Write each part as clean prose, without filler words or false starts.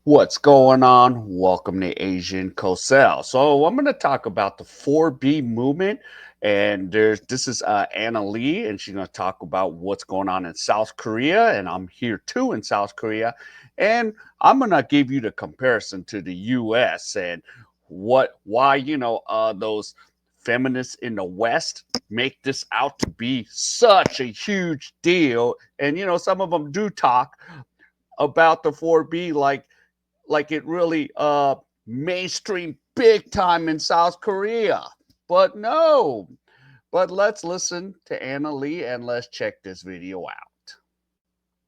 What's going on? Welcome to Asian Cosell. So I'm going to talk about the 4B movement, and this is Anna Lee, and she's going to talk about what's going on in South Korea, and I'm here too in South Korea, and I'm going to give you the comparison to the U.S. and why those feminists in the West make this out to be such a huge deal, and some of them do talk about the 4B like it really mainstream big time in South Korea. But no. But let's listen to Anna Lee and let's check this video out.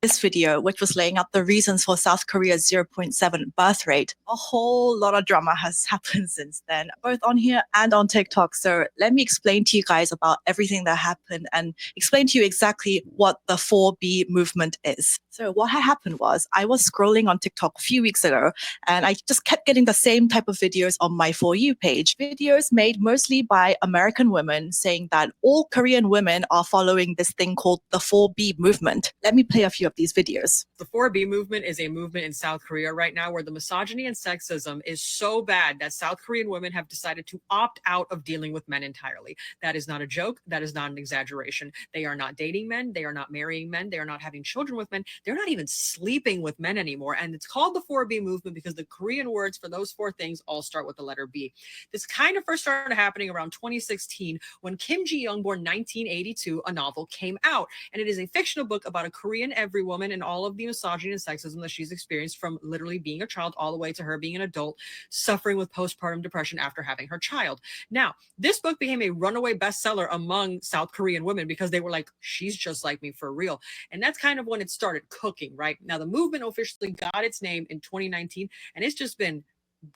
This video, which was laying out the reasons for South Korea's 0.7 birth rate. A whole lot of drama has happened since then, both on here and on TikTok. So let me explain to you guys about everything that happened and explain to you exactly what the 4B movement is. So what had happened was I was scrolling on TikTok a few weeks ago, and I just kept getting the same type of videos on my For You page. Videos made mostly by American women saying that all Korean women are following this thing called the 4B movement. Let me play a few of these videos. The 4B movement is a movement in South Korea right now where the misogyny and sexism is so bad that South Korean women have decided to opt out of dealing with men entirely. That is not a joke. That is not an exaggeration. They are not dating men. They are not marrying men. They are not having children with men. They're not even sleeping with men anymore. And it's called the 4B movement because the Korean words for those four things all start with the letter B. This kind of first started happening around 2016 when Kim Ji-young, born 1982, a novel came out. And it is a fictional book about a Korean every woman and all of the misogyny and sexism that she's experienced from literally being a child all the way to her being an adult, suffering with postpartum depression after having her child. Now, this book became a runaway bestseller among South Korean women because they were like, she's just like me for real. And that's kind of when it started cooking, right? Now, the movement officially got its name in 2019, and it's just been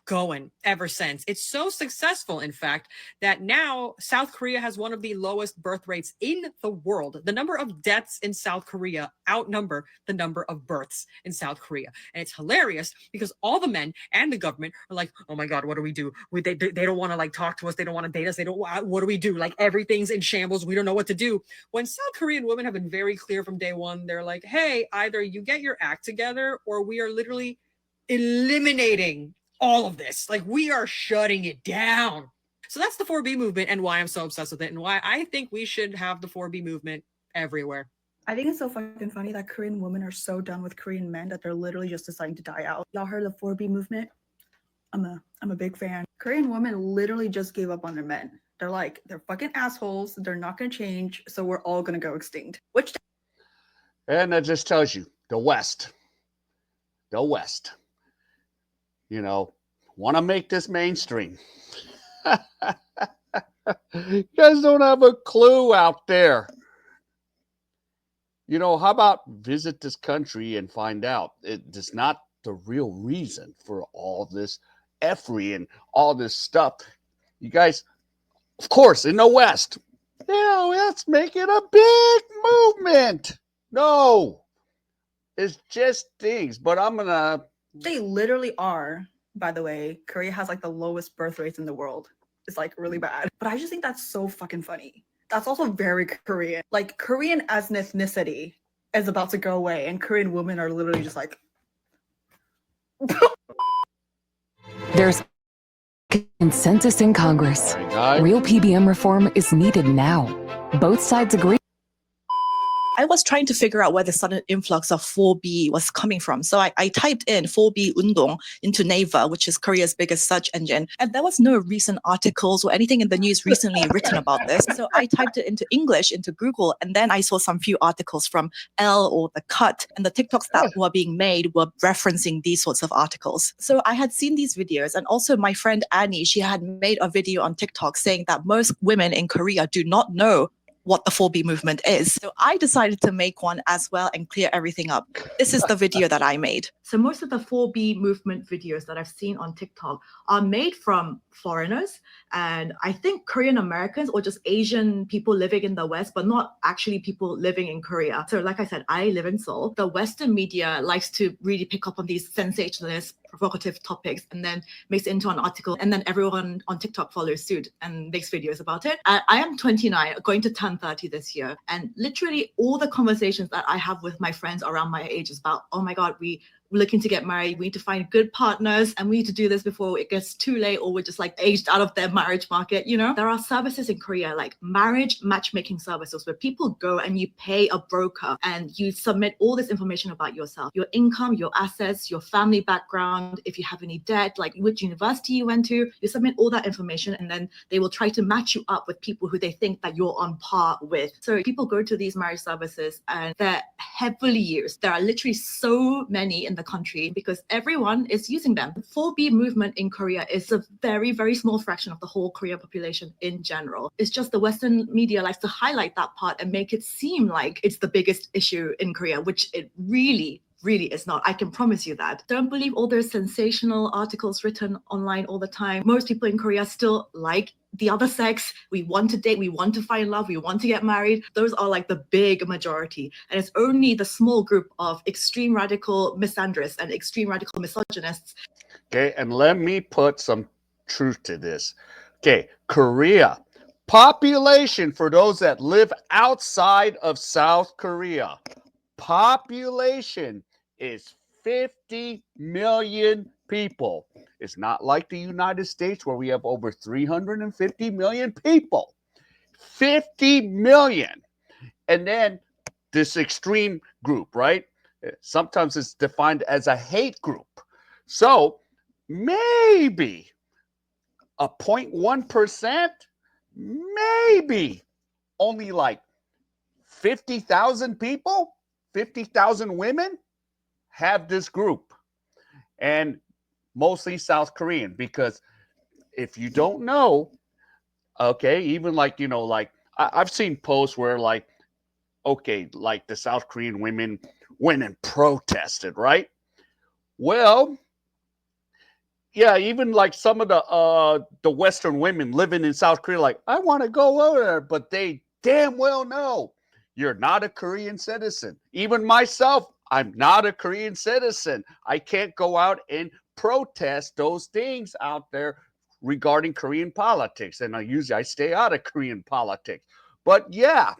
going ever since. It's so successful, in fact, that now South Korea has one of the lowest birth rates in the world. The number of deaths in South Korea outnumber the number of births in South Korea. And it's hilarious because all the men and the government are like, oh my God, what do we do? They don't want to like talk to us. They don't want to date us. What do we do? Like everything's in shambles. We don't know what to do. When South Korean women have been very clear from day one, they're like, hey, either you get your act together or we are literally eliminating all of this. Like we are shutting it down. So that's the 4B movement and why I'm so obsessed with it and why I think we should have the 4B movement everywhere. I think it's so fucking funny that Korean women are so done with Korean men that they're literally just deciding to die out. Y'all heard of the 4B movement? I'm a big fan. Korean women literally just gave up on their men. They're like, they're fucking assholes. They're not gonna change. So we're all gonna go extinct. And that just tells you the West, want to make this mainstream. You guys don't have a clue out there. How about visit this country and find out it's not the real reason for all this effery and all this stuff. You guys, of course, in the West, let's make it a big movement. No, it's just things, but They literally are, by the way. Korea has like the lowest birth rates in the world. It's like really bad. But I just think that's so fucking funny. That's also very Korean. Like Korean as an ethnicity is about to go away and Korean women are literally just like There's consensus in Congress. Real PBM reform is needed now. Both sides agree. I was trying to figure out where the sudden influx of 4B was coming from. So I typed in 4B Undong into Naver, which is Korea's biggest search engine. And there was no recent articles or anything in the news recently written about this. So I typed it into English, into Google, and then I saw some few articles from Elle or The Cut. And the TikToks that were being made were referencing these sorts of articles. So I had seen these videos. And also my friend Annie, she had made a video on TikTok saying that most women in Korea do not know what the 4B movement is. So I decided to make one as well and clear everything up. This is the video that I made. So most of the 4B movement videos that I've seen on TikTok are made from foreigners, and I think Korean Americans or just Asian people living in the West, but not actually people living in Korea. So like I said, I live in Seoul. The Western media likes to really pick up on these sensationalist, provocative topics and then makes it into an article, and then everyone on TikTok follows suit and makes videos about it. I am 29, going to turn 30 this year, and literally all the conversations that I have with my friends around my age is about, oh my God, we we're looking to get married, we need to find good partners, and we need to do this before it gets too late or we're just like aged out of their marriage market, you know? There are services in Korea like marriage matchmaking services where people go and you pay a broker and you submit all this information about yourself, your income, your assets, your family background, if you have any debt, like which university you went to, you submit all that information and then they will try to match you up with people who they think that you're on par with. So people go to these marriage services and they're heavily used. There are literally so many in the country because everyone is using them. The 4B movement in Korea is a very, very small fraction of the whole Korean population in general. It's just the Western media likes to highlight that part and make it seem like it's the biggest issue in Korea, which it really is not. I can promise you that. Don't believe all those sensational articles written online all the time. Most people in Korea still like the other sex. We want to date, we want to find love, we want to get married. Those are like the big majority. And it's only the small group of extreme radical misandrists and extreme radical misogynists. Okay, and let me put some truth to this. Okay, Korea. Population for those that live outside of South Korea. Population is 50 million people. It's not like the United States where we have over 350 million people. 50 million. And then this extreme group, right? Sometimes it's defined as a hate group. So maybe a 0.1%, maybe only like 50,000 people, 50,000 women have this group, and mostly South Korean, because if you don't know, okay, even like, you know, like I've seen posts where like, okay, like the South Korean women went and protested, right? Well, yeah, even like some of the Western women living in South Korea, like, I want to go over there, but they damn well know you're not a Korean citizen. Even myself, I'm not a Korean citizen. I can't go out and protest those things out there regarding Korean politics. And I stay out of Korean politics. But yeah,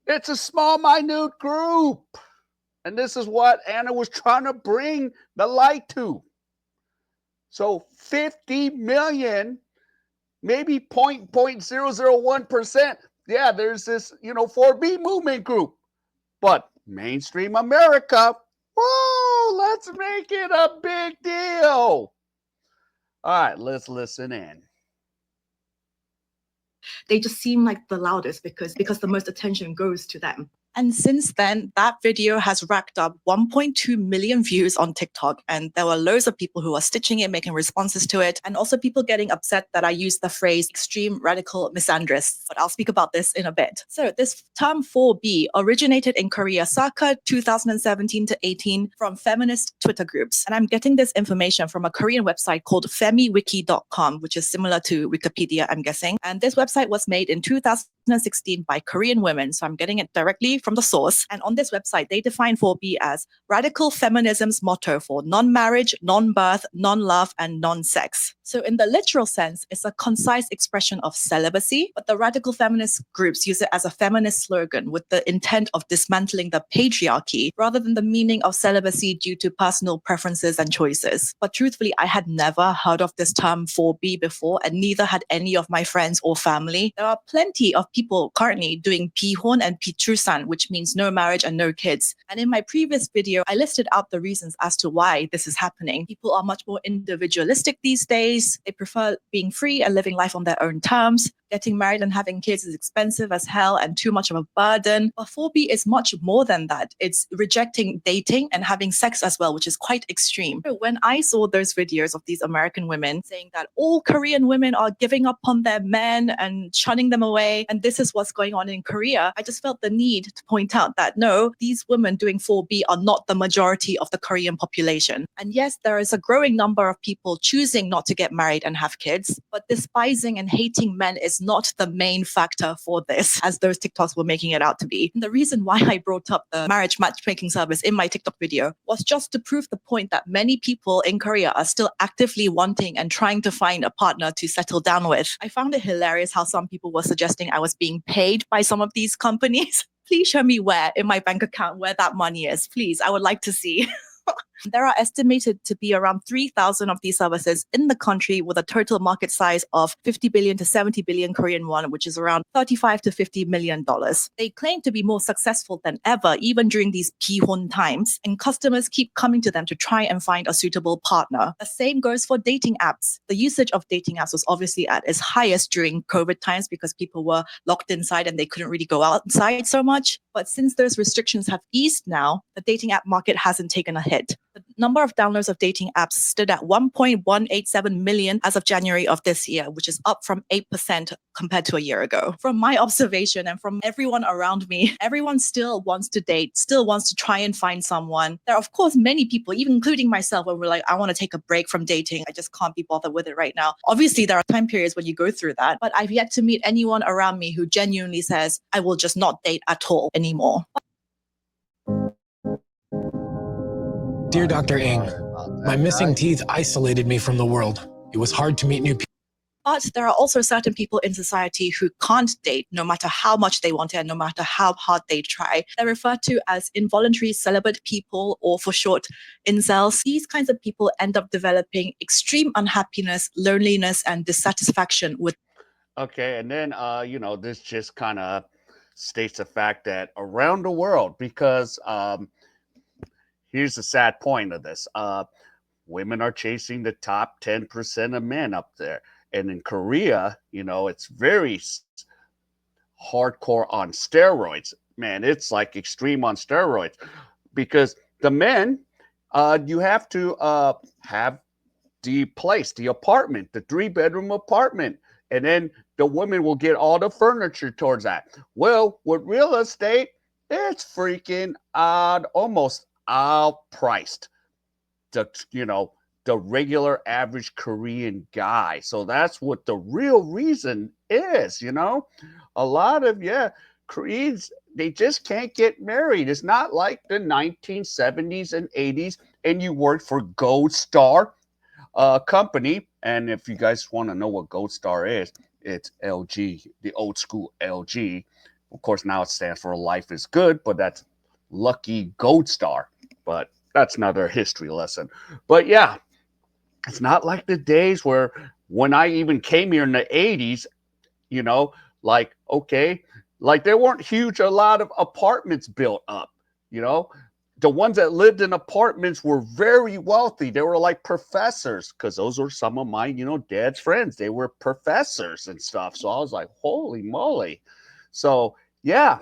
it's a small, minute group. And this is what Anna was trying to bring the light to. So 50 million, maybe 0.001%. Yeah, there's this, 4B movement group. But mainstream America, whoa, let's make it a big deal. All right, let's listen in. They just seem like the loudest because the most attention goes to them. And since then, that video has racked up 1.2 million views on TikTok. And there were loads of people who are stitching it, making responses to it. And also people getting upset that I used the phrase extreme radical misandrists. But I'll speak about this in a bit. So this term 4B originated in Korea circa 2017 to 18 from feminist Twitter groups. And I'm getting this information from a Korean website called femiwiki.com, which is similar to Wikipedia, I'm guessing. And this website was made in 2016 by Korean women. So I'm getting it directly from the source. And on this website, they define 4B as radical feminism's motto for non-marriage, non-birth, non-love, and non-sex. So in the literal sense, it's a concise expression of celibacy, but the radical feminist groups use it as a feminist slogan with the intent of dismantling the patriarchy rather than the meaning of celibacy due to personal preferences and choices. But truthfully, I had never heard of this term 4B before, and neither had any of my friends or family. There are plenty of people currently doing Pihon and Pichusan, which means no marriage and no kids. And in my previous video, I listed out the reasons as to why this is happening. People are much more individualistic these days. They prefer being free and living life on their own terms. Getting married and having kids is expensive as hell and too much of a burden. But 4B is much more than that. It's rejecting dating and having sex as well, which is quite extreme. So when I saw those videos of these American women saying that all Korean women are giving up on their men and shunning them away, and this is what's going on in Korea, I just felt the need to point out that no, these women doing 4B are not the majority of the Korean population. And yes, there is a growing number of people choosing not to get married and have kids, but despising and hating men is not the main factor for this, as those TikToks were making it out to be. And the reason why I brought up the marriage matchmaking service in my TikTok video was just to prove the point that many people in Korea are still actively wanting and trying to find a partner to settle down with. I found it hilarious how some people were suggesting I was being paid by some of these companies. Please show me where in my bank account where that money is. Please, I would like to see. There are estimated to be around 3,000 of these services in the country with a total market size of 50 billion to 70 billion Korean won, which is around 35 to 50 million dollars. They claim to be more successful than ever, even during these pihon times, and customers keep coming to them to try and find a suitable partner. The same goes for dating apps. The usage of dating apps was obviously at its highest during COVID times because people were locked inside and they couldn't really go outside so much. But since those restrictions have eased now, the dating app market hasn't taken a hit. The number of downloads of dating apps stood at 1.187 million as of January of this year, which is up from 8% compared to a year ago. From my observation and from everyone around me, everyone still wants to date, still wants to try and find someone. There are, of course, many people, even including myself, when we're like, I want to take a break from dating. I just can't be bothered with it right now. Obviously, there are time periods when you go through that, but I've yet to meet anyone around me who genuinely says, I will just not date at all anymore. Dear Dr. Ng, my missing teeth isolated me from the world. It was hard to meet new people. But there are also certain people in society who can't date no matter how much they want it and no matter how hard they try. They're referred to as involuntary celibate people, or for short, incels. These kinds of people end up developing extreme unhappiness, loneliness, and dissatisfaction with. Okay, and then this just kind of states the fact that around the world, because here's the sad point of this: women are chasing the top 10% of men up there, and in Korea, it's very hardcore on steroids. Man, it's like extreme on steroids, because the men, you have to have the place, the apartment, the 3-bedroom apartment, and then the women will get all the furniture towards that. Well, with real estate, it's freaking almost outpriced the regular average Korean guy. So that's what the real reason is. A lot of Koreans, they just can't get married. It's not like the 1970s and 80s and you worked for Gold Star company. And if you guys want to know what Gold Star is, it's LG, the old school LG. Of course, now it stands for Life is Good, but that's Lucky Gold Star. But that's another history lesson. But yeah, it's not like the days where when I even came here in the 80s, like there weren't a lot of apartments built up, The ones that lived in apartments were very wealthy. They were like professors, because those were some of my, dad's friends. They were professors and stuff. So I was like, holy moly. So yeah,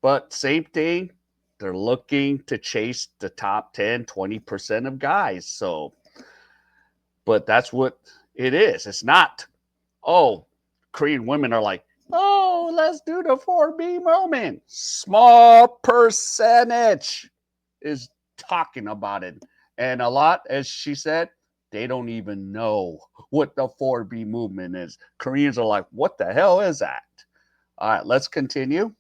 but same thing. They're looking to chase the top 10, 20% of guys. So, but that's what it is. It's not, Korean women are like, let's do the 4B moment. Small percentage is talking about it. And a lot, as she said, they don't even know what the 4B movement is. Koreans are like, what the hell is that? All right, let's continue.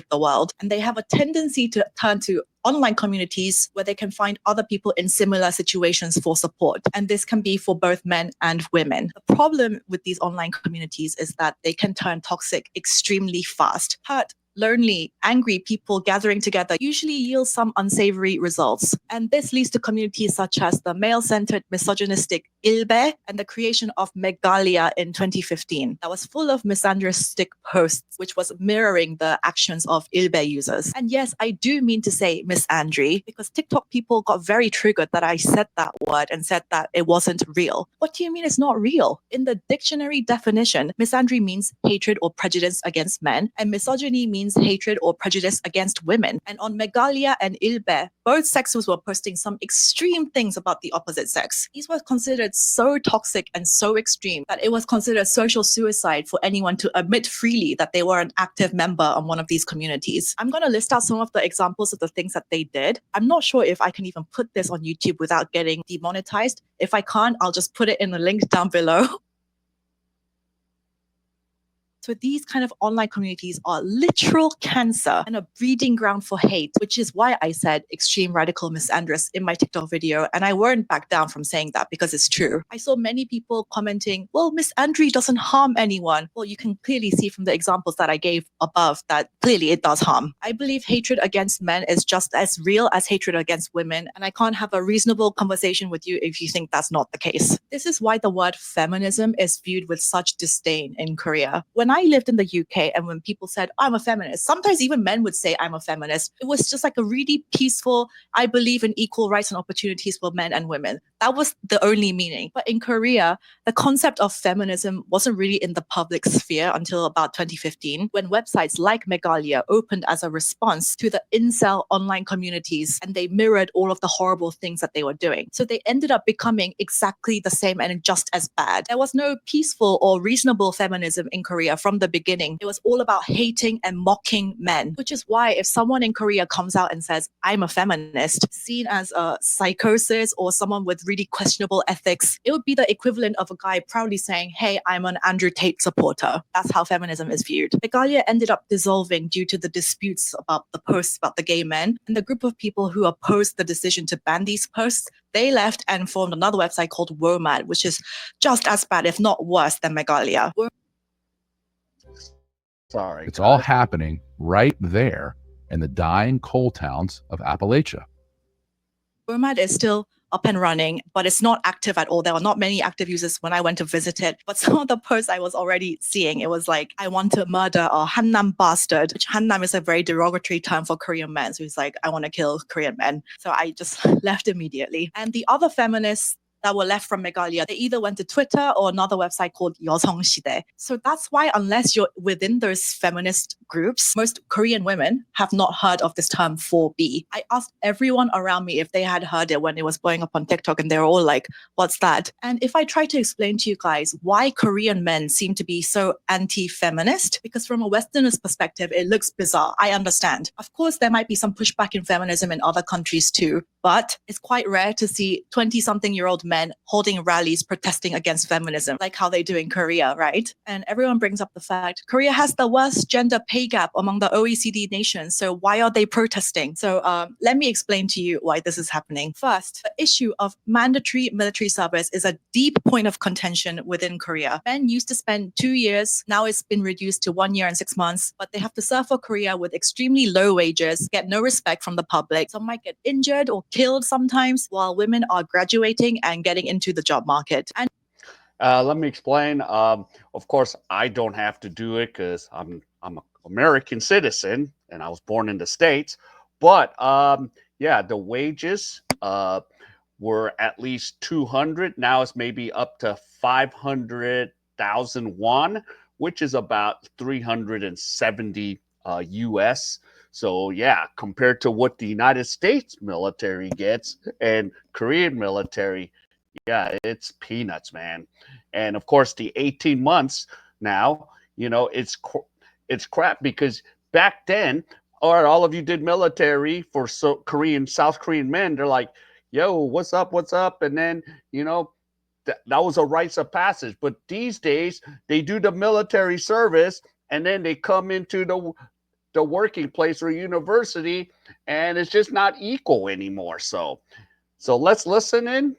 The world, and they have a tendency to turn to online communities where they can find other people in similar situations for support, and this can be for both men and women. The problem with these online communities is that they can turn toxic extremely fast. Hurt, lonely, angry people gathering together usually yield some unsavory results, and this leads to communities such as the male-centered misogynistic Ilbe and the creation of Megalia in 2015 that was full of misandristic posts, which was mirroring the actions of Ilbe users. And yes, I do mean to say misandry, because TikTok people got very triggered that I said that word and said that it wasn't real. What do you mean it's not real? In the dictionary definition, misandry means hatred or prejudice against men, and misogyny means hatred or prejudice against women. And on Megalia and Ilbe, both sexes were posting some extreme things about the opposite sex. These were considered so toxic and so extreme that it was considered social suicide for anyone to admit freely that they were an active member on one of these communities. I'm going to list out some of the examples of the things that they did. I'm not sure if I can even put this on YouTube without getting demonetized. If I can't, I'll just put it in the link down below. So these kind of online communities are literal cancer and a breeding ground for hate, which is why I said extreme radical misandrous in my TikTok video. And I won't back down from saying that because it's true. I saw many people commenting, well, misandry doesn't harm anyone. Well, you can clearly see from the examples that I gave above that clearly it does harm. I believe hatred against men is just as real as hatred against women. And I can't have a reasonable conversation with you if you think that's not the case. This is why the word feminism is viewed with such disdain in Korea. When I lived in the UK and when people said, I'm a feminist, sometimes even men would say, I'm a feminist. It was just like a really peaceful, I believe in equal rights and opportunities for men and women. That was the only meaning. But in Korea, the concept of feminism wasn't really in the public sphere until about 2015, when websites like Megalia opened as a response to the incel online communities, and they mirrored all of the horrible things that they were doing. So they ended up becoming exactly the same and just as bad. There was no peaceful or reasonable feminism in Korea from the beginning. It was all about hating and mocking men, which is why if someone in Korea comes out and says, I'm a feminist, seen as a psychosis or someone with really questionable ethics, it would be the equivalent of a guy proudly saying, hey, I'm an Andrew Tate supporter. That's how feminism is viewed. Megalia ended up dissolving due to the disputes about the posts about the gay men, and the group of people who opposed the decision to ban these posts, they left and formed another website called WOMAD, which is just as bad, if not worse, than Megalia. Sorry. It's all happening right there in the dying coal towns of Appalachia. WOMAD is still up and running, but it's not active at all. There were not many active users when I went to visit it, but some of the posts I was already seeing, it was like, I want to murder a Hannam bastard, which Hannam is a very derogatory term for Korean men. So it's like, I want to kill Korean men. So I just left immediately. And the other feminists that were left from Megalia, they either went to Twitter or another website called 여성시대. So that's why unless you're within those feminist groups, most Korean women have not heard of this term 4B. I asked everyone around me if they had heard it when it was blowing up on TikTok, and they were all like, what's that? And if I try to explain to you guys why Korean men seem to be so anti-feminist, because from a Westerner's perspective, it looks bizarre. I understand. Of course, there might be some pushback in feminism in other countries too, but it's quite rare to see 20-something-year-old men holding rallies protesting against feminism, like how they do in Korea, right? And everyone brings up the fact Korea has the worst gender pay gap among the OECD nations. So why are they protesting? So let me explain to you why this is happening. First, the issue of mandatory military service is a deep point of contention within Korea. Men used to spend 2 years. Now it's been reduced to 1 year and 6 months, but they have to serve for Korea with extremely low wages, get no respect from the public. Some might get injured or killed sometimes, while women are graduating and getting into the job market. And let me explain. Of course, I don't have to do it because I'm an American citizen and I was born in the States. But yeah, the wages were at least 200. Now it's maybe up to 500,000 won, which is about 370 US. So yeah, compared to what the United States military gets and Korean military, yeah, it's peanuts, man. And of course, the 18 months now, you know, it's crap because back then, all right, all of you did military for South Korean men. They're like, yo, what's up? What's up? And then, you know, that was a rites of passage. But these days, they do the military service and then they come into the working place or university, and it's just not equal anymore. So let's listen in.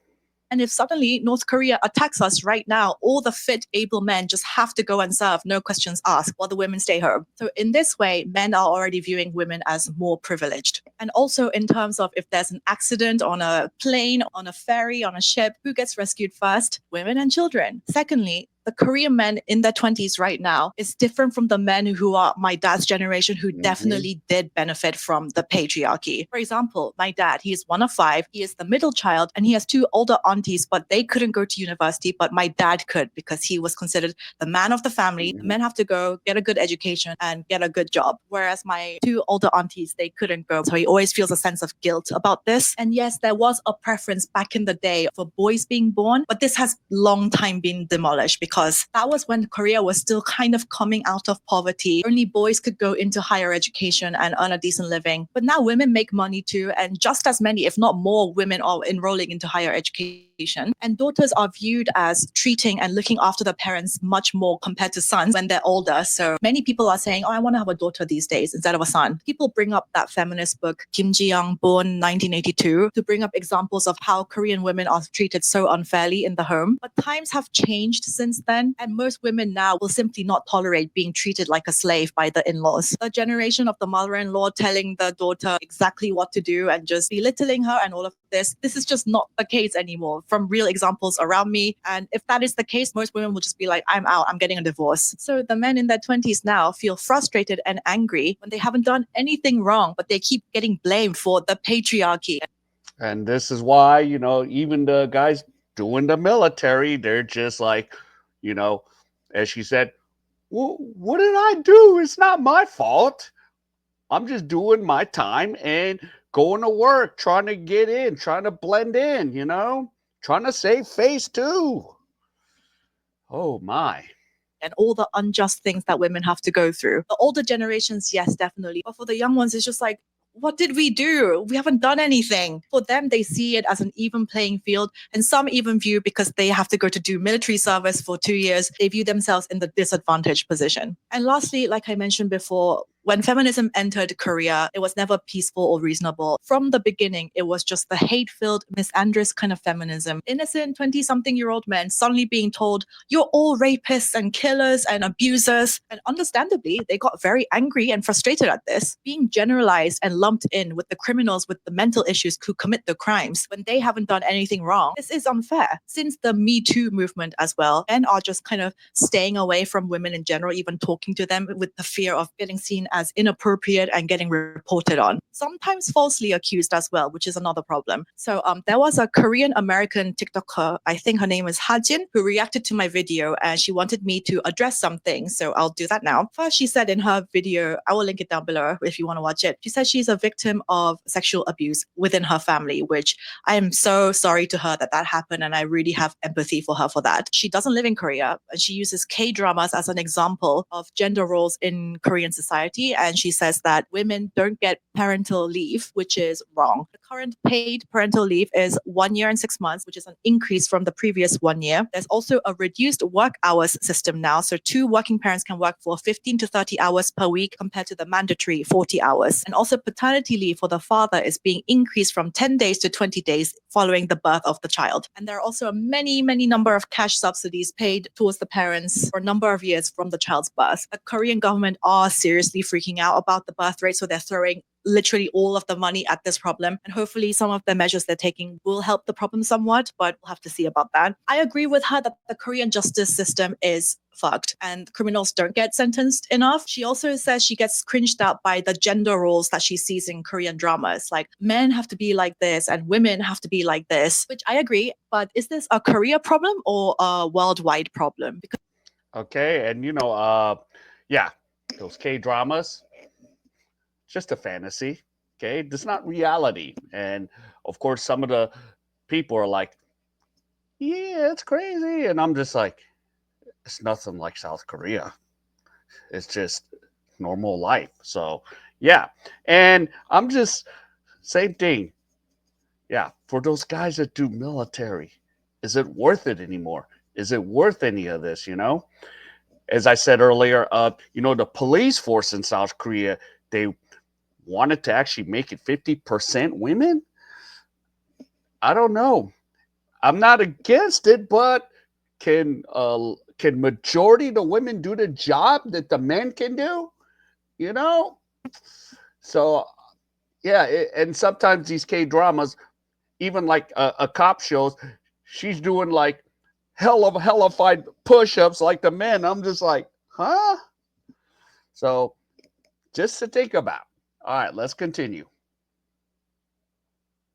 And if suddenly North Korea attacks us right now, all the fit, able men just have to go and serve, no questions asked, while the women stay home. So in this way, men are already viewing women as more privileged. And also in terms of if there's an accident on a plane, on a ferry, on a ship, who gets rescued first? Women and children. Secondly, the Korean men in their 20s right now is different from the men who are my dad's generation, who definitely did benefit from the patriarchy. For example, my dad, he is one of 5. He is the middle child and he has 2 older aunties, but they couldn't go to university, but my dad could because he was considered the man of the family. The men have to go get a good education and get a good job. Whereas my 2 older aunties, they couldn't go. So he always feels a sense of guilt about this. And yes, there was a preference back in the day for boys being born, but this has long time been demolished because that was when Korea was still kind of coming out of poverty. Only boys could go into higher education and earn a decent living. But now women make money too, and just as many, if not more, women are enrolling into higher education. and daughters are viewed as treating and looking after the parents much more compared to sons when they're older. So many people are saying, oh, I want to have a daughter these days instead of a son. People bring up that feminist book, Kim Ji-young, born 1982, to bring up examples of how Korean women are treated so unfairly in the home. But times have changed since then, and most women now will simply not tolerate being treated like a slave by the in-laws. The generation of the mother-in-law telling the daughter exactly what to do and just belittling her and all of this is just not the case anymore from real examples around me. And if that is the case, most women will just be like, I'm out, I'm getting a divorce. So the men in their 20s now feel frustrated and angry when they haven't done anything wrong, but they keep getting blamed for the patriarchy. And this is why, even the guys doing the military, they're just like, as she said, well, what did I do? It's not my fault. I'm just doing my time and going to work, trying to get in, trying to blend in, trying to save face too. Oh my. And all the unjust things that women have to go through. The older generations, yes, definitely. But for the young ones, it's just like, what did we do? We haven't done anything. For them, they see it as an even playing field. And some even view, because they have to go to do military service for 2 years, they view themselves in the disadvantaged position. And lastly, like I mentioned before, when feminism entered Korea, it was never peaceful or reasonable. From the beginning, it was just the hate-filled, misandrous kind of feminism. Innocent 20-something-year-old men suddenly being told, you're all rapists and killers and abusers. And understandably, they got very angry and frustrated at this. Being generalized and lumped in with the criminals with the mental issues who commit the crimes when they haven't done anything wrong. This is unfair. Since the Me Too movement as well, men are just kind of staying away from women in general, even talking to them with the fear of getting seen as inappropriate and getting reported on. Sometimes falsely accused as well, which is another problem. So there was a Korean American TikToker, I think her name is Hajin, who reacted to my video and she wanted me to address something. So I'll do that now. First, she said in her video, I will link it down below if you want to watch it. She said she's a victim of sexual abuse within her family, which I am so sorry to her that happened. And I really have empathy for her for that. She doesn't live in Korea and she uses K-dramas as an example of gender roles in Korean society. And she says that women don't get parental leave, which is wrong. The current paid parental leave is 1 year and 6 months, which is an increase from the previous 1 year. There's also a reduced work hours system now. So 2 working parents can work for 15 to 30 hours per week compared to the mandatory 40 hours. And also paternity leave for the father is being increased from 10 days to 20 days following the birth of the child. And there are also a many number of cash subsidies paid towards the parents for a number of years from the child's birth. The Korean government are seriously freaking out about the birth rate, so they're throwing literally all of the money at this problem. And hopefully some of the measures they're taking will help the problem somewhat, but we'll have to see about that. I agree with her that the Korean justice system is fucked and criminals don't get sentenced enough. She also says she gets cringed out by the gender roles that she sees in Korean dramas. Like men have to be like this and women have to be like this, which I agree. But is this a Korea problem or a worldwide problem? Because okay, and yeah, those K-dramas, just a fantasy. Okay, it's not reality. And of course, some of the people are like, yeah, it's crazy. And I'm just like, it's nothing like South Korea. It's just normal life. So, yeah. And I'm just, same thing. Yeah. For those guys that do military, is it worth it anymore? Is it worth any of this, As I said earlier, the police force in South Korea, they wanted to actually make it 50% women. I don't know. I'm not against it, but can majority of the women do the job that the men can do? So yeah, and sometimes these K dramas, even like a cop shows, she's doing like hellified push-ups like the men. I'm just like, huh? So just to think about. All right, let's continue.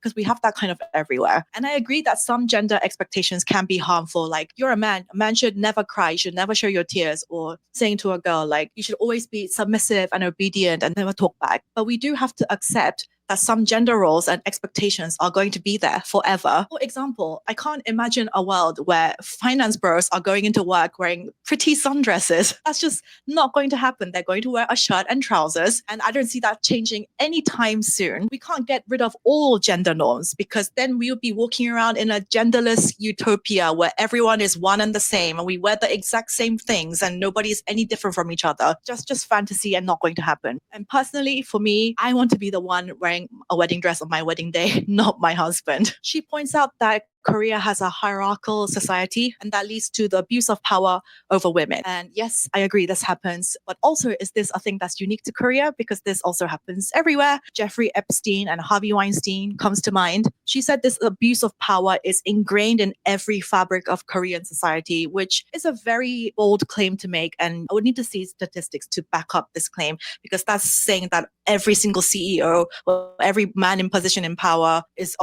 because we have that kind of everywhere. And I agree that some gender expectations can be harmful. Like, you're a man should never cry, you should never show your tears, or saying to a girl, like, you should always be submissive and obedient and never talk back. But we do have to accept that some gender roles and expectations are going to be there forever. For example, I can't imagine a world where finance bros are going into work wearing pretty sundresses. That's just not going to happen. They're going to wear a shirt and trousers, and I don't see that changing anytime soon. We can't get rid of all gender norms because then we would be walking around in a genderless utopia where everyone is one and the same and we wear the exact same things and nobody's any different from each other. Just fantasy and not going to happen. And personally, for me, I want to be the one wearing a wedding dress on my wedding day, not my husband. She points out that Korea has a hierarchical society and that leads to the abuse of power over women. And yes, I agree this happens. But also, is this a thing that's unique to Korea? Because this also happens everywhere. Jeffrey Epstein and Harvey Weinstein comes to mind. She said this abuse of power is ingrained in every fabric of Korean society, which is a very bold claim to make. And I would need to see statistics to back up this claim because that's saying that every single CEO or every man in position in power is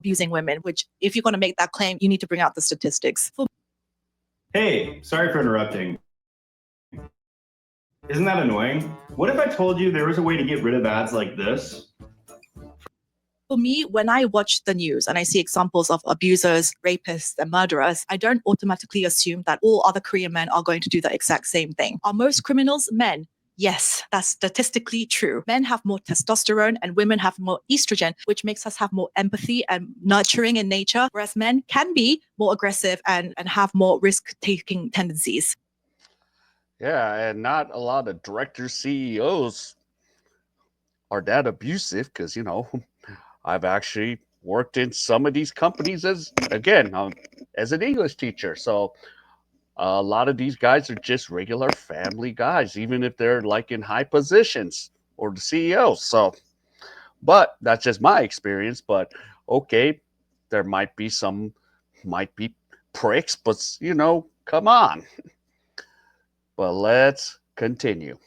abusing women, which if you're going to make that claim, you need to bring out the statistics. Hey, sorry for interrupting. Isn't that annoying? What if I told you there was a way to get rid of ads like this? For me, when I watch the news and I see examples of abusers, rapists, and murderers, I don't automatically assume that all other Korean men are going to do the exact same thing. Are most criminals men? Yes, that's statistically true. Men have more testosterone and women have more estrogen, which makes us have more empathy and nurturing in nature, whereas men can be more aggressive and have more risk-taking tendencies. Yeah, and not a lot of directors, CEOs are that abusive because, I've actually worked in some of these companies as an English teacher. So a lot of these guys are just regular family guys, even if they're like in high positions or the CEOs. So, but that's just my experience. But okay, there might be pricks, but come on. But let's continue.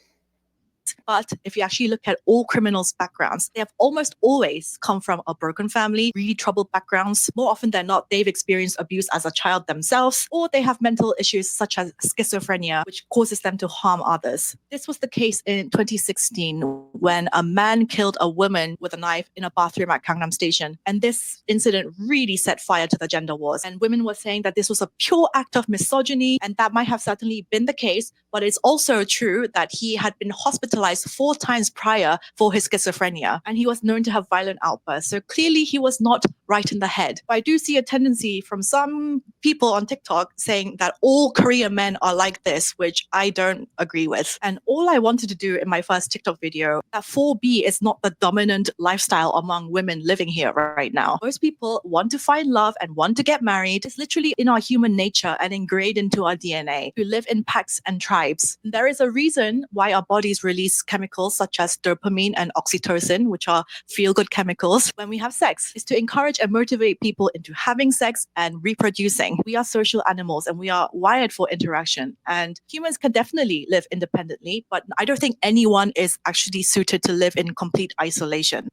But if you actually look at all criminals' backgrounds, they have almost always come from a broken family, really troubled backgrounds. More often than not, they've experienced abuse as a child themselves, or they have mental issues such as schizophrenia, which causes them to harm others. This was the case in 2016 when a man killed a woman with a knife in a bathroom at Gangnam Station. And this incident really set fire to the gender wars. And women were saying that this was a pure act of misogyny, and that might have certainly been the case, but it's also true that he had been hospitalized 4 times prior for his schizophrenia, and he was known to have violent outbursts. So clearly he was not right in the head. But I do see a tendency from some people on TikTok saying that all Korean men are like this, which I don't agree with. And all I wanted to do in my first TikTok video, that 4B is not the dominant lifestyle among women living here right now. Most people want to find love and want to get married. It's literally in our human nature and ingrained into our DNA to live in packs and tribes. There is a reason why our bodies release chemicals such as dopamine and oxytocin, which are feel-good chemicals, when we have sex, is to encourage and motivate people into having sex and reproducing. We are social animals and we are wired for interaction. And humans can definitely live independently, but I don't think anyone is actually suited to live in complete isolation.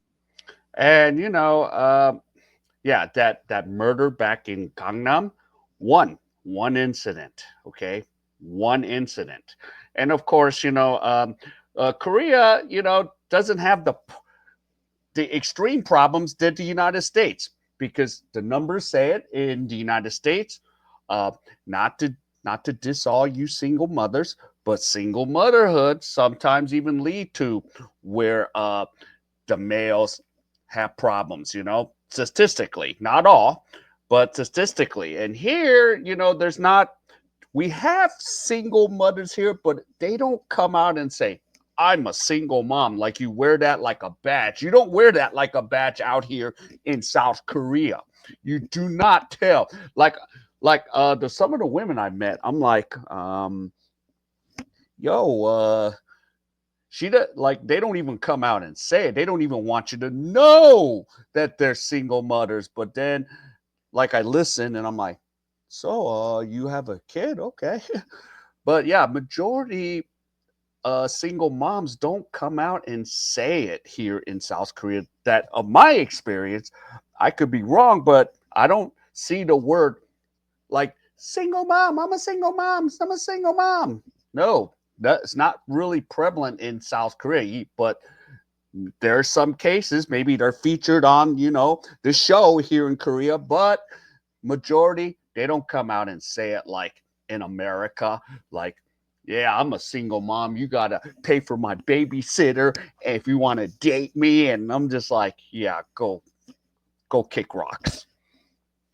And yeah, that murder back in Gangnam, one incident, okay, one incident, and of course, Korea, doesn't have the extreme problems that the United States, because the numbers say it in the United States. Uh, not to diss all you single mothers, but single motherhood sometimes even lead to where the males have problems. Statistically, not all, but statistically. And here, there's not. We have single mothers here, but they don't come out and say, I'm a single mom. Like you wear that like a badge. You don't wear that like a badge out here in South Korea. You do not tell. Some of the women I met, I'm like, they don't even come out and say it. They don't even want you to know that they're single mothers. But then I listen and I'm like, so you have a kid? Okay. But yeah, majority single moms don't come out and say it here in South Korea. That of my experience, I could be wrong, but I don't see the word like single mom. I'm a single mom. I'm a single mom. No, that's not really prevalent in South Korea. But There are some cases, maybe they're featured on, the show here in Korea, but majority, they don't come out and say it like in America, like, yeah, I'm a single mom. You got to pay for my babysitter if you want to date me. And I'm just like, yeah, go kick rocks.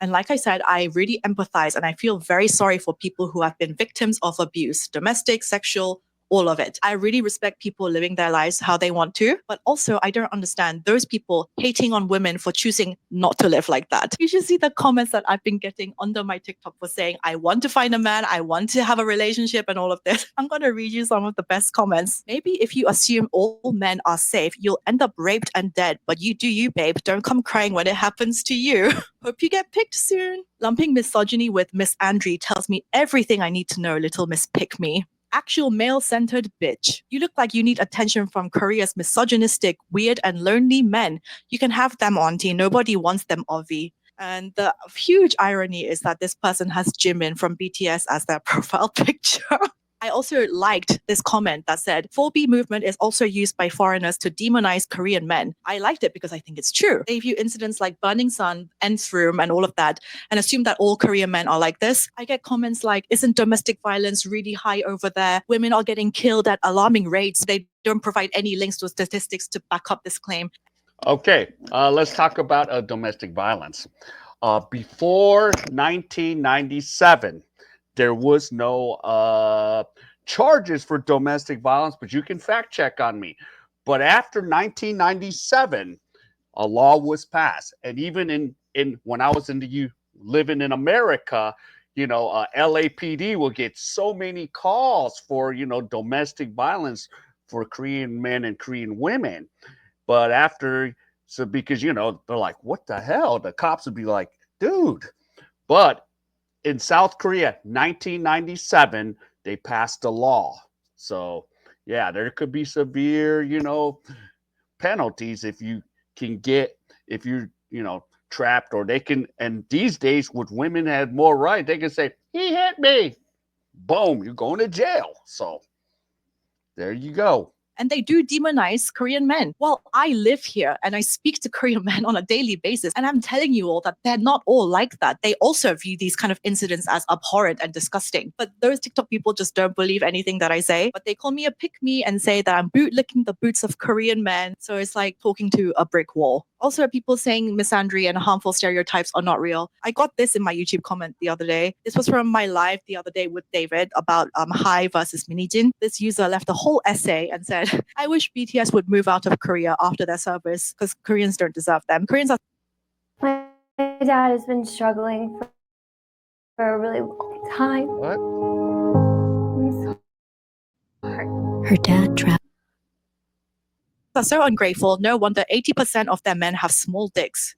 And like I said, I really empathize and I feel very sorry for people who have been victims of abuse, domestic, sexual, all of it. I really respect people living their lives how they want to, but also I don't understand those people hating on women for choosing not to live like that. You should see the comments that I've been getting under my TikTok for saying, I want to find a man, I want to have a relationship and all of this. I'm going to read you some of the best comments. Maybe if you assume all men are safe, you'll end up raped and dead, but you do you, babe. Don't come crying when it happens to you. Hope you get picked soon. Lumping misogyny with Miss Andre tells me everything I need to know, little Miss Pick Me. Actual male-centered bitch. You look like you need attention from Korea's misogynistic, weird, and lonely men. You can have them, auntie. Nobody wants them, Ovi. And the huge irony is that this person has Jimin from BTS as their profile picture. I also liked this comment that said, 4B movement is also used by foreigners to demonize Korean men. I liked it because I think it's true. They view incidents like Burning Sun, Nth Room, and all of that, and assume that all Korean men are like this. I get comments like, isn't domestic violence really high over there? Women are getting killed at alarming rates. They don't provide any links to statistics to back up this claim. Okay, let's talk about domestic violence. Before 1997, there was no charges for domestic violence, but you can fact check on me. But after 1997, a law was passed, and even in when I was living in America, LAPD will get so many calls for domestic violence for Korean men and Korean women. But because they're like, what the hell? The cops would be like, dude. But in South Korea, 1997, they passed a law. So yeah, there could be severe, penalties if you're, trapped, or they can. And these days, with women had more right, they can say, he hit me. Boom, you're going to jail. So there you go. And they do demonize Korean men. Well, I live here and I speak to Korean men on a daily basis. And I'm telling you all that they're not all like that. They also view these kind of incidents as abhorrent and disgusting. But those TikTok people just don't believe anything that I say. But they call me a pick-me and say that I'm bootlicking the boots of Korean men. So it's like talking to a brick wall. Also, people saying misandry and harmful stereotypes are not real. I got this in my YouTube comment the other day. This was from my live the other day with David about Hi versus Minijin. This user left a whole essay and said, I wish BTS would move out of Korea after their service because Koreans don't deserve them. Koreans are. My dad has been struggling for a really long time. What? I'm sorry. Her dad trapped. Are so ungrateful. No wonder 80% of their men have small dicks.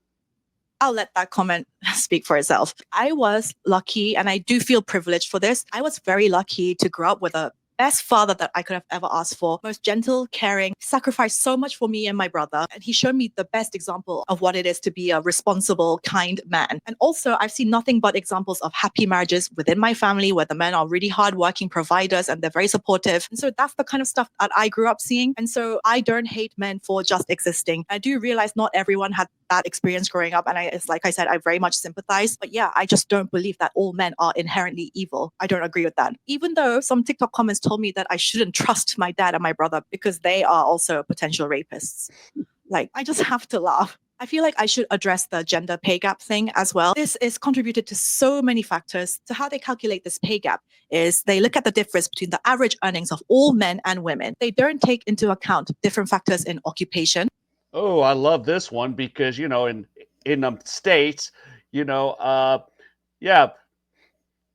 I'll let that comment speak for itself. I was lucky, and I do feel privileged for this. I was very lucky to grow up with a best father that I could have ever asked for. Most gentle, caring, sacrificed so much for me and my brother. And he showed me the best example of what it is to be a responsible, kind man. And also, I've seen nothing but examples of happy marriages within my family where the men are really hardworking providers and they're very supportive. And so that's the kind of stuff that I grew up seeing. And so I don't hate men for just existing. I do realize not everyone had that experience growing up. And it's like I said, I very much sympathize. But yeah, I just don't believe that all men are inherently evil. I don't agree with that. Even though some TikTok comments told me that I shouldn't trust my dad and my brother because they are also potential rapists. Like, I just have to laugh. I feel like I should address the gender pay gap thing as well. This is contributed to so many factors. So how they calculate this pay gap is they look at the difference between the average earnings of all men and women. They don't take into account different factors in occupation. Oh, I love this one because in the States, yeah,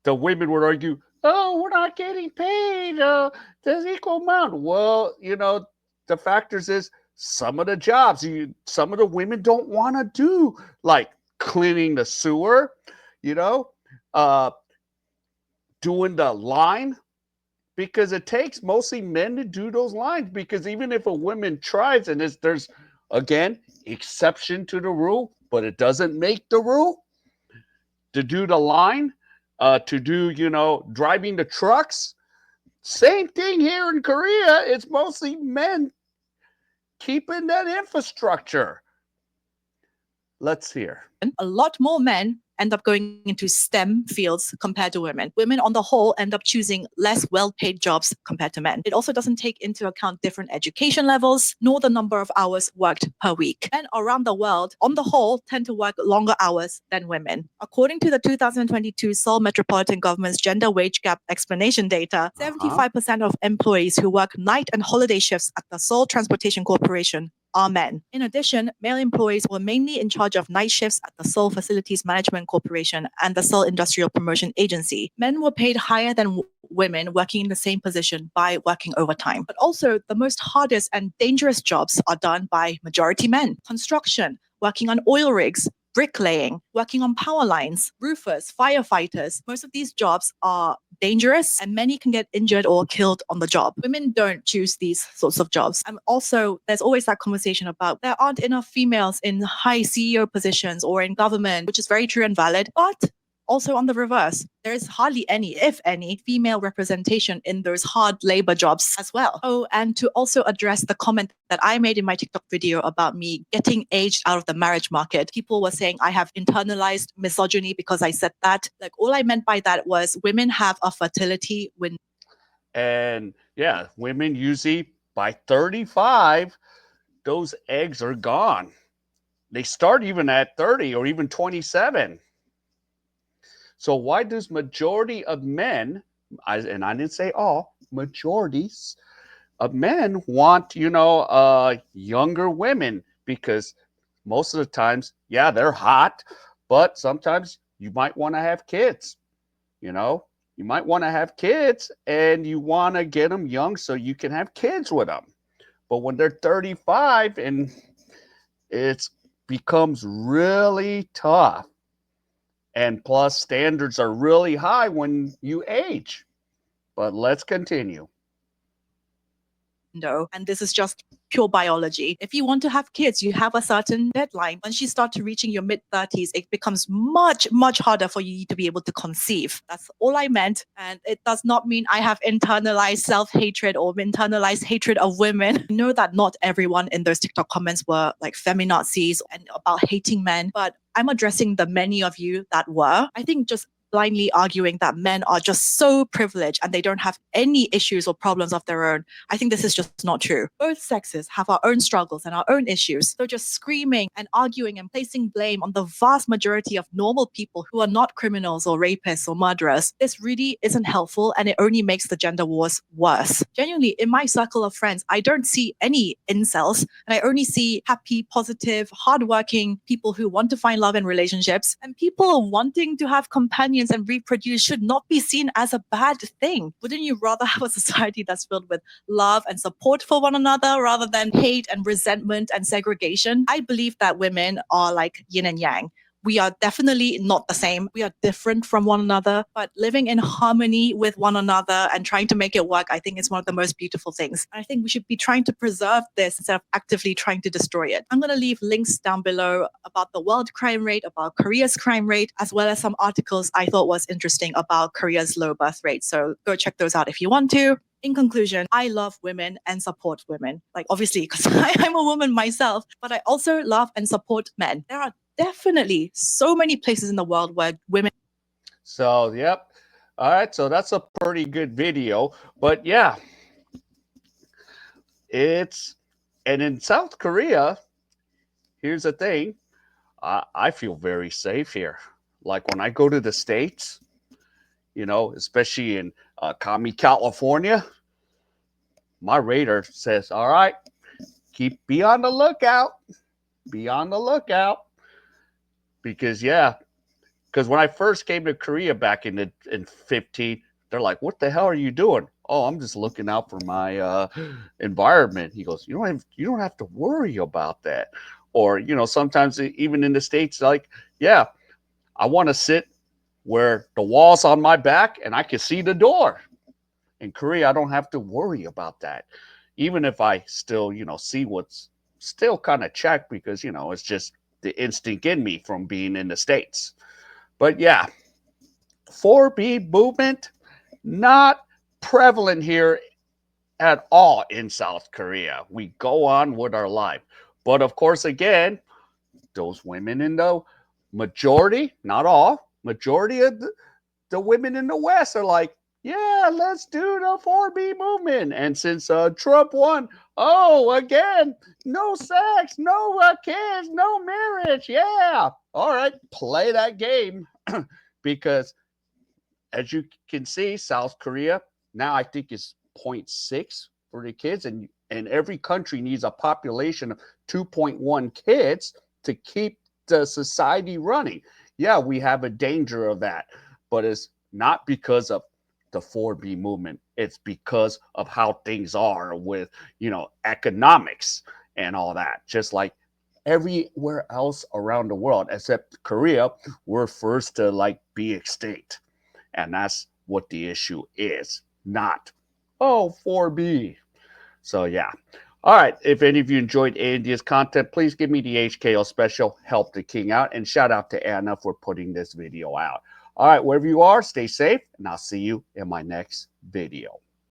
the women would argue, oh, we're not getting paid the equal amount. Well, the factors is some of the jobs, some of the women don't want to do, like cleaning the sewer, doing the line, because it takes mostly men to do those lines. Because even if a woman tries, and there's again exception to the rule, but it doesn't make the rule to do the line, to do driving the trucks. Same thing here in Korea. It's mostly men keeping that infrastructure. Let's hear. A lot more men end up going into STEM fields compared to women. Women on the whole end up choosing less well-paid jobs compared to men. It also doesn't take into account different education levels, nor the number of hours worked per week. Men around the world, on the whole, tend to work longer hours than women. According to the 2022 Seoul Metropolitan Government's gender wage gap explanation data, 75% of employees who work night and holiday shifts at the Seoul Transportation Corporation are men. In addition, male employees were mainly in charge of night shifts at the Seoul Facilities Management Corporation and the Seoul Industrial Promotion Agency. Men were paid higher than women working in the same position by working overtime. But also, the most hardest and dangerous jobs are done by majority men. Construction, working on oil rigs, bricklaying, working on power lines, roofers, firefighters. Most of these jobs are dangerous and many can get injured or killed on the job. Women don't choose these sorts of jobs. And also, there's always that conversation about there aren't enough females in high CEO positions or in government, which is very true and valid. But also on the reverse, there is hardly any, if any, female representation in those hard labor jobs as well. Oh, and to also address the comment that I made in my TikTok video about me getting aged out of the marriage market, people were saying I have internalized misogyny because I said that. Like, all I meant by that was women have a fertility window. And yeah, women usually by 35, those eggs are gone. They start even at 30 or even 27. So why does majority of men, and I didn't say all, majorities of men want, younger women? Because most of the times, yeah, they're hot, but sometimes you might want to have kids, you know? You might want to have kids and you want to get them young so you can have kids with them. But when they're 35 and it becomes really tough. And plus, standards are really high when you age. But let's continue. And this is just pure biology. If you want to have kids, you have a certain deadline. Once you start to reaching your mid-30s, it becomes much, much harder for you to be able to conceive. That's all I meant. And it does not mean I have internalized self-hatred or internalized hatred of women. I know that not everyone in those TikTok comments were like feminazis and about hating men, but I'm addressing the many of you that were. I think just blindly arguing that men are just so privileged and they don't have any issues or problems of their own. I think this is just not true. Both sexes have our own struggles and our own issues. So just screaming and arguing and placing blame on the vast majority of normal people who are not criminals or rapists or murderers, this really isn't helpful and it only makes the gender wars worse. Genuinely, in my circle of friends, I don't see any incels and I only see happy, positive, hardworking people who want to find love in relationships, and people wanting to have companions and reproduce should not be seen as a bad thing. Wouldn't you rather have a society that's filled with love and support for one another rather than hate and resentment and segregation? I believe that women are like yin and yang. We are definitely not the same. We are different from one another, but living in harmony with one another and trying to make it work, I think is one of the most beautiful things. I think we should be trying to preserve this instead of actively trying to destroy it. I'm going to leave links down below about the world crime rate, about Korea's crime rate, as well as some articles I thought was interesting about Korea's low birth rate. So go check those out if you want to. In conclusion, I love women and support women. Like, obviously, because I'm a woman myself, but I also love and support men. There are definitely so many places in the world where women. So, yep. All right. So that's a pretty good video. But yeah, and in South Korea, here's the thing. I feel very safe here. Like when I go to the States, especially in Kami, California, my radar says, all right, be on the lookout. Be on the lookout. Because when I first came to Korea back in 15, they're like, what the hell are you doing? Oh, I'm just looking out for my environment. He goes, you don't have to worry about that. Or, sometimes even in the States, like, yeah, I want to sit where the wall's on my back and I can see the door. In Korea, I don't have to worry about that. Even if I still, see what's still kind of checked because, it's just the instinct in me from being in the States. But yeah, 4B movement, not prevalent here at all in South Korea. We go on with our life. But of course, again, those women in the majority, not all, majority of the women in the West are like, yeah, let's do the 4B movement. And since Trump won, oh, again, no sex, no kids, no marriage. Yeah. All right, play that game. Because as you can see, South Korea now I think is 0.6 for the kids. And every country needs a population of 2.1 kids to keep the society running. Yeah, we have a danger of that, but it's not because of the 4B movement. It's because of how things are with, economics and all that. Just like everywhere else around the world, except Korea, we're first to like be extinct. And that's what the issue is, not, oh, 4B. So, yeah. All right. If any of you enjoyed Andy's content, please give me the HKO special, help the king out, and shout out to Anna for putting this video out. All right. Wherever you are, stay safe, and I'll see you in my next video.